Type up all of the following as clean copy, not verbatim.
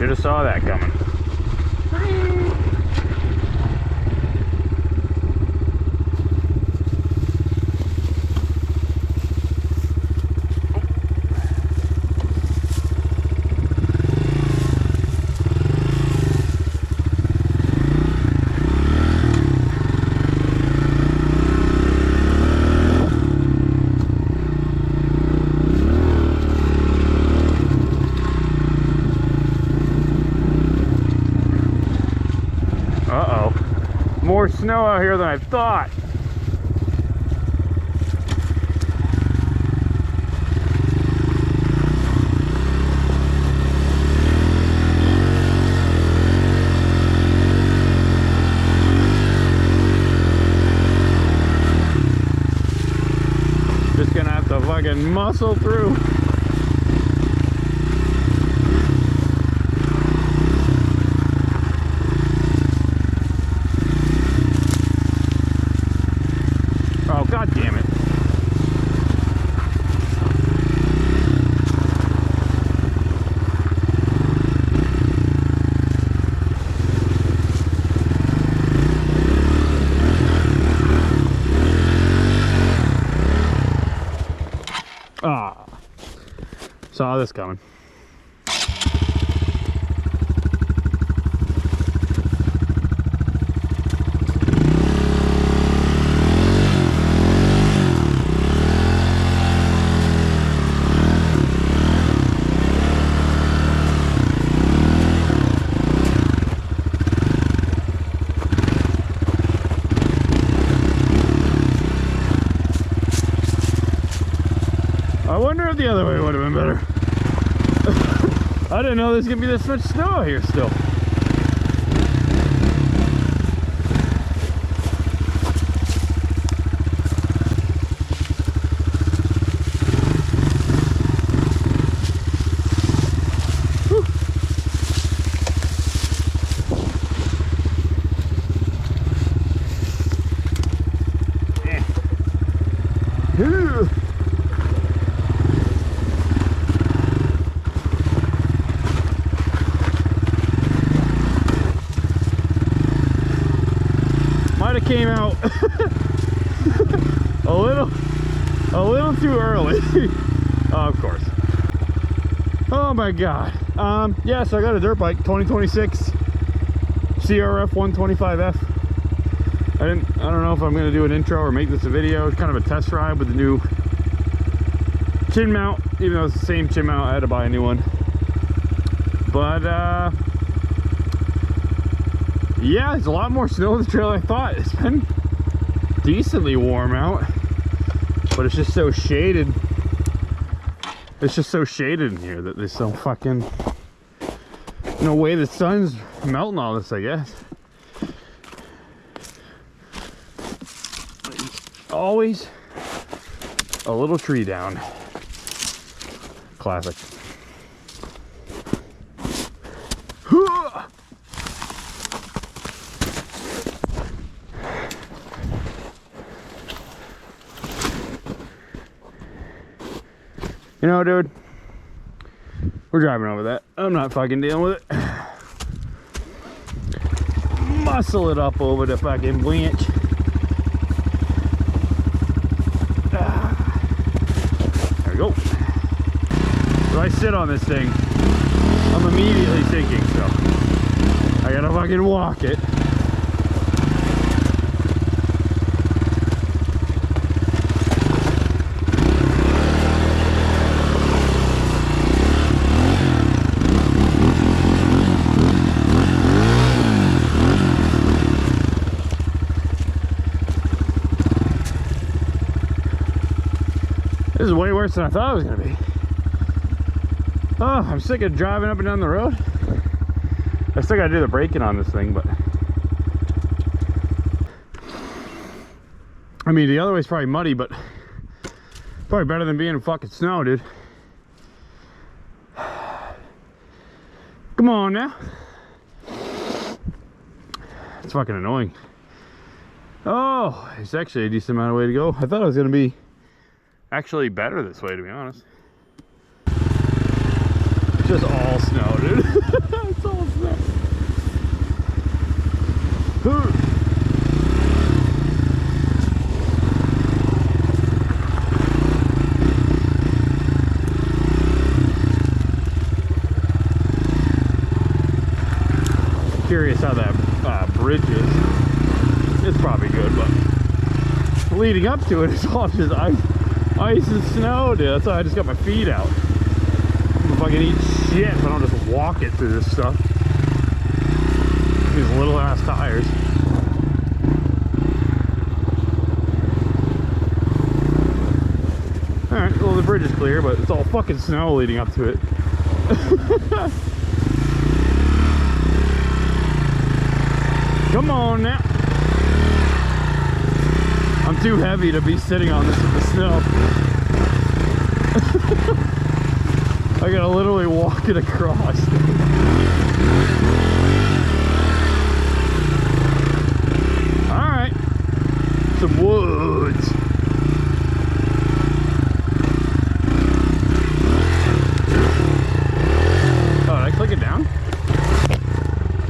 Should have saw that coming. More snow out here than I thought. Just gonna have to fucking muscle through. Oh, god damn it. Ah, saw this coming. I wonder if the other way would have been better. I didn't know there's gonna be this much snow out here still. Whew. Might have came out a little too early. Oh, of course. Oh my god. Yeah, so I got a dirt bike, 2026 Crf125f. I don't know if I'm gonna do an intro or make this a video. It's kind of a test ride with the new chin mount, even though it's the same chin mount. I had to buy a new one. But yeah, there's a lot more snow on the trail than I thought. It's been decently warm out, but it's just so shaded. It's just so shaded in here that there's so fucking no way the sun's melting all this, I guess. Always a little tree down. Classic. You know, dude, we're driving over that. I'm not fucking dealing with it. Muscle it up over the fucking branch. There we go. If I sit on this thing, I'm immediately sinking, so I gotta fucking walk it. This is way worse than I thought it was gonna be. Oh, I'm sick of driving up and down the road. I still gotta do the braking on this thing, but I mean, the other way's probably muddy, but probably better than being in fucking snow, dude. Come on now. It's fucking annoying. Oh, it's actually a decent amount of way to go. I thought it was gonna be actually better this way, to be honest. It's just all snow, dude. Curious how that bridge is. It's probably good, but leading up to it is all just ice and snow, dude. That's why I just got my feet out. I'm gonna fucking eat shit if I don't just walk it through this stuff. These little ass tires. Alright, well the bridge is clear, but it's all fucking snow leading up to it. Come on now. I'm too heavy to be sitting on this in the snow. I gotta literally walk it across. Alright. Some woods. Oh, did I click it down?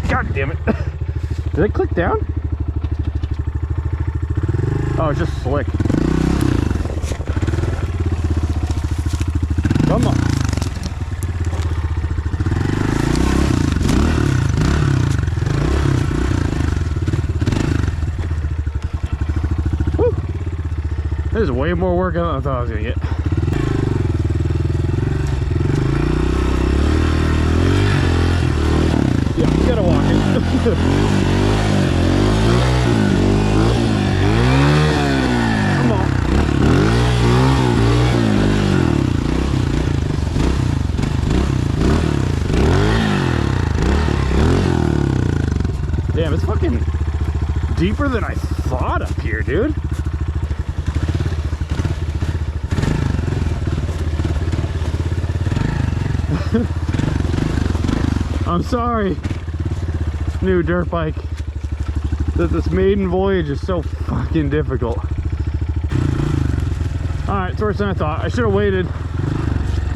God damn it. Did I click down? Oh, it's just slick. Come on. Woo. This is way more work than I thought I was gonna get. Yeah, you gotta walk it. Come on. Damn, it's fucking deeper than I thought up here, dude. I'm sorry, new dirt bike, that this maiden voyage is so fucking difficult. Alright, it's worse than I thought. I should have waited.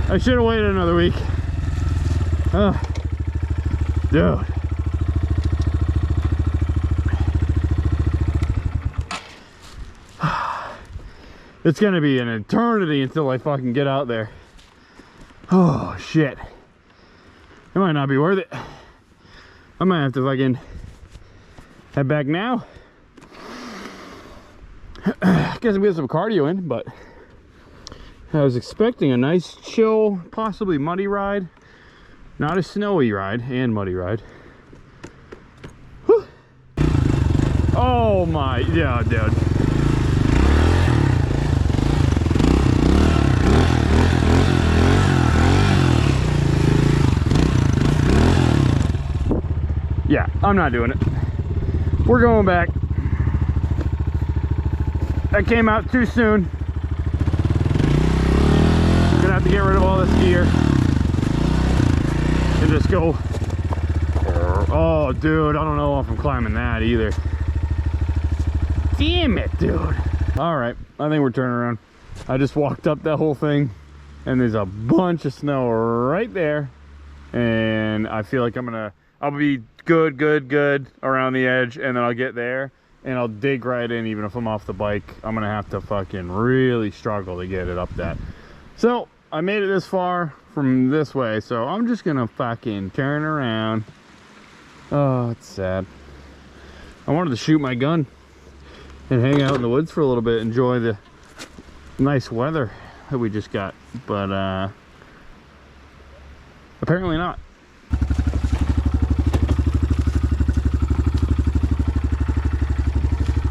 I should have waited another week. Dude. It's gonna be an eternity until I fucking get out there. Oh shit. It might not be worth it. I might have to fucking head back now. Guess I'm getting some cardio in, but I was expecting a nice chill, possibly muddy ride. Not a snowy ride and muddy ride. Whew. Oh my, yeah, dude. Yeah, I'm not doing it. We're going back. That came out too soon. Gonna have to get rid of all this gear and just go. Oh, dude, I don't know if I'm climbing that either. Damn it, dude. All right, I think we're turning around. I just walked up that whole thing and there's a bunch of snow right there. And I feel like I'll be good around the edge, and then I'll get there and I'll dig right in. Even if I'm off the bike, I'm gonna have to fucking really struggle to get it up that. So I made it this far from this way, so I'm just gonna fucking turn around. Oh, it's sad. I wanted to shoot my gun and hang out in the woods for a little bit, enjoy the nice weather that we just got, but apparently not.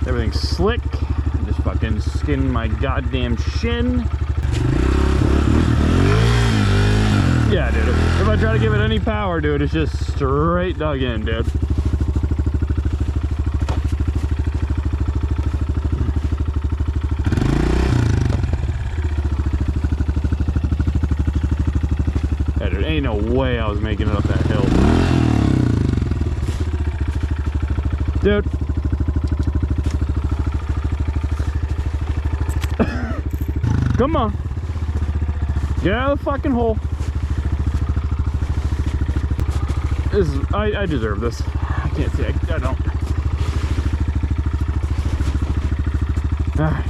Everything's slick. I just fucking skinned my goddamn shin. Yeah, dude. If I try to give it any power, dude, it's just straight dug in, dude. Yeah, dude, ain't no way I was making it up that hill. Dude. Come on. Get out of the fucking hole. I deserve this. I can't say I don't. Alright.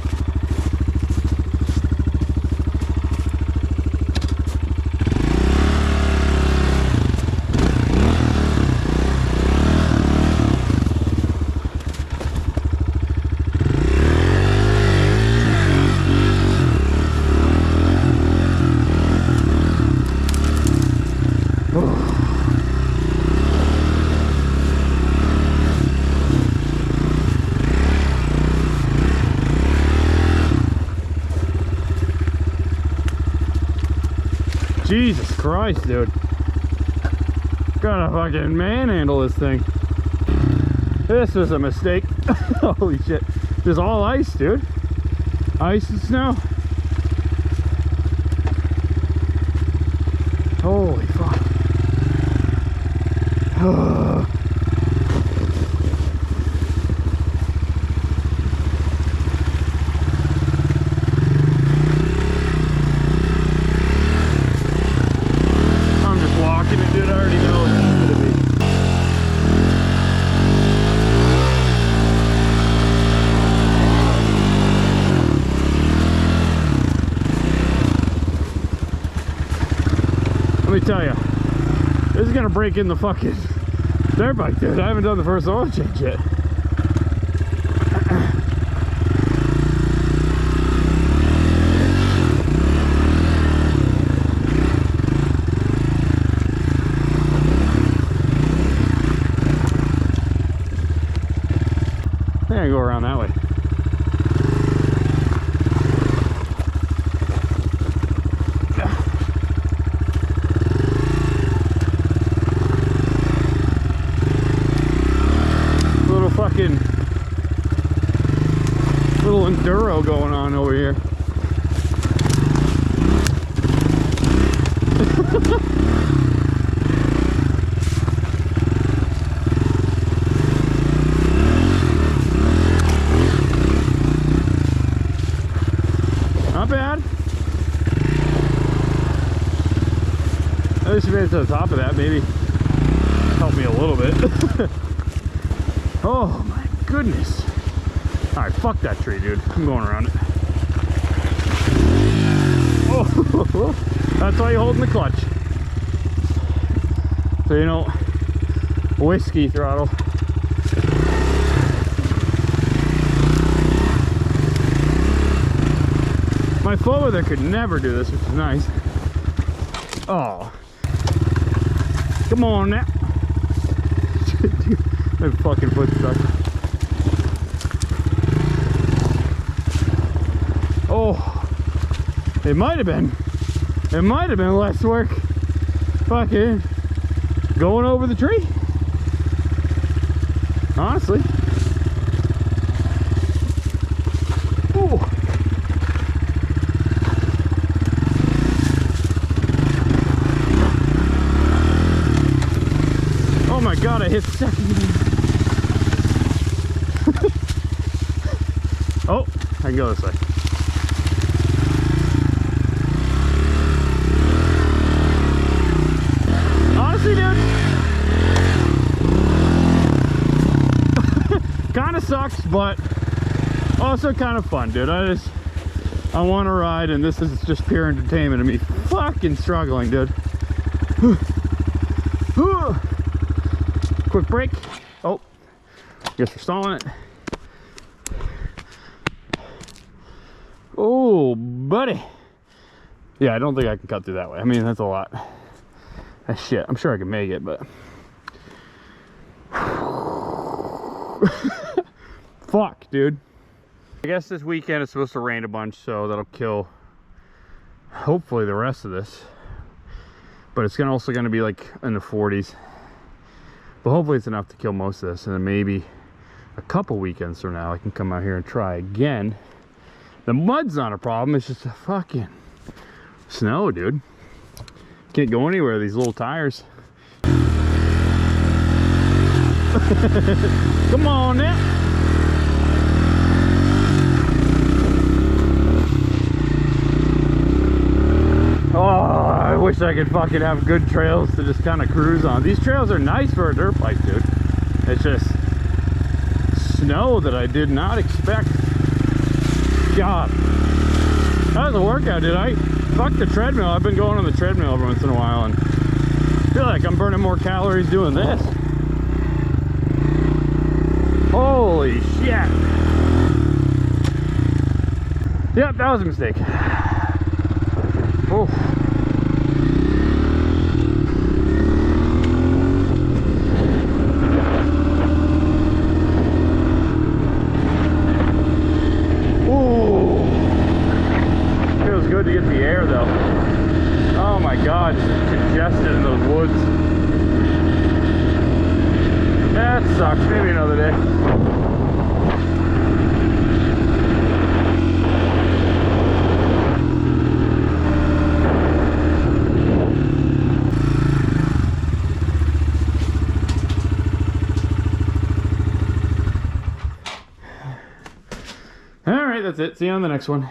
Jesus Christ, dude. Gotta fucking manhandle this thing. This was a mistake. Holy shit. There's all ice, dude. Ice and snow. Holy fuck. Dude, I already know what it's gonna be. Let me tell you, this is gonna break in the fucking dirt bike, dude. I haven't done the first oil change yet. I go around that way. Little enduro going on over here. Not bad. At least we made it to the top of that, maybe help me a little bit. Oh my goodness. Alright, fuck that tree, dude. I'm going around it. Oh, that's why you're holding the clutch. So you don't whiskey throttle. My flow there could never do this, which is nice. Oh. Come on now. My fucking foot stuck. Oh. It might have been less work. Fucking going over the tree. Honestly. Ooh. Oh my god, I hit second. Oh, I can go this way. Honestly, dude, kind of sucks, but also kind of fun, dude. I want to ride, and this is just pure entertainment of me fucking struggling, dude. Quick break. Oh, guess we're stalling it. Oh, buddy. Yeah, I don't think I can cut through that way. I mean, that's a lot. That's shit. I'm sure I can make it, but fuck, dude. I guess this weekend is supposed to rain a bunch, so that'll kill hopefully the rest of this. But it's also gonna be like in the 40s. But hopefully it's enough to kill most of this, and then maybe a couple weekends from now I can come out here and try again. The mud's not a problem, it's just the fucking snow, dude. Can't go anywhere, these little tires. Come on now. Oh, I wish I could fucking have good trails to just kind of cruise on. These trails are nice for a dirt bike, dude. It's just snow that I did not expect. God. That was a workout, dude. Fuck the treadmill. I've been going on the treadmill every once in a while and I feel like I'm burning more calories doing this. Holy shit. Yep, that was a mistake. Oh. Feels good to get the air though. Oh my God, just congested in those woods. That sucks. Maybe another day. All right, that's it. See you on the next one.